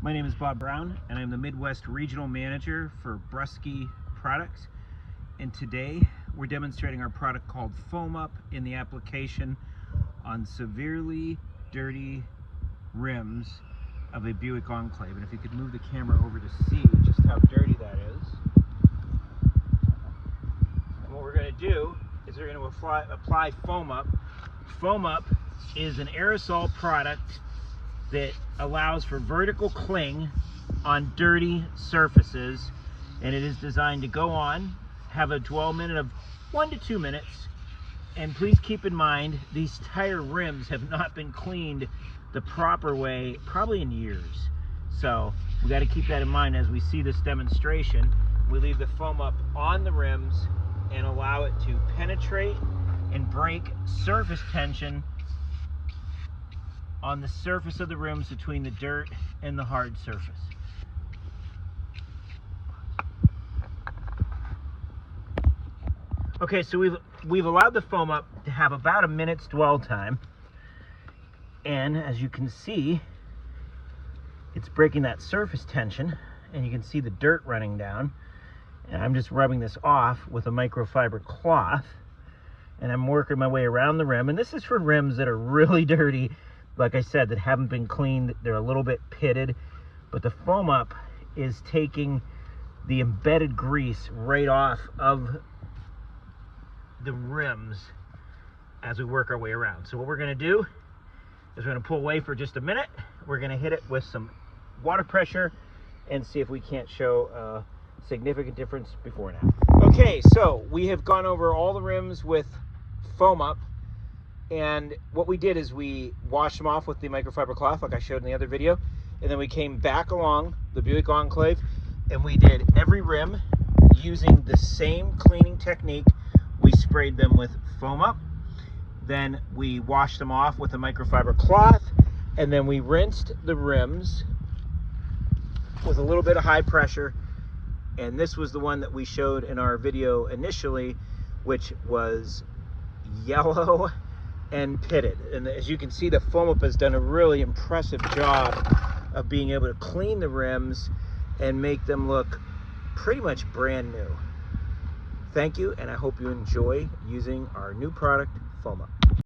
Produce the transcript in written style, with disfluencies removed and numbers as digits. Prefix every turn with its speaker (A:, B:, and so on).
A: My name is Bob Brown, and I'm the Midwest Regional Manager for Bruske Products. And today we're demonstrating our product called Foam Up in the application on severely dirty rims of a Buick Enclave. And if you could move the camera over to see just how dirty that is. And what we're going to do is we're going to apply Foam Up. Foam Up is an aerosol product that allows for vertical cling on dirty surfaces, and it is designed to go on, have a dwell minute of 1 to 2 minutes. And please keep in mind, these tire rims have not been cleaned the proper way probably in years, so we got to keep that in mind as we see this demonstration. We leave the foam up on the rims and allow it to penetrate and break surface tension on the surface of the rims between the dirt and the hard surface. Okay, so we've allowed the foam up to have about a minute's dwell time, and as you can see, it's breaking that surface tension, and you can see the dirt running down. And I'm just rubbing this off with a microfiber cloth, and I'm working my way around the rim. And this is for rims that are really dirty, like I said, that haven't been cleaned. They're a little bit pitted, but the foam up is taking the embedded grease right off of the rims as we work our way around. So what we're going to do is we're going to pull away for just a minute. We're going to hit it with some water pressure and see if we can't show a significant difference before and after. Okay, so we have gone over all the rims with foam up. And what we did is we washed them off with the microfiber cloth like I showed in the other video. And then we came back along the Buick Enclave and we did every rim using the same cleaning technique. We sprayed them with foam up. Then we washed them off with a microfiber cloth. And then we rinsed the rims with a little bit of high pressure. And this was the one that we showed in our video initially, which was yellow and pitted. And as you can see, the foam up has done a really impressive job of being able to clean the rims and make them look pretty much brand new. Thank you, and I hope you enjoy using our new product, Foam Up.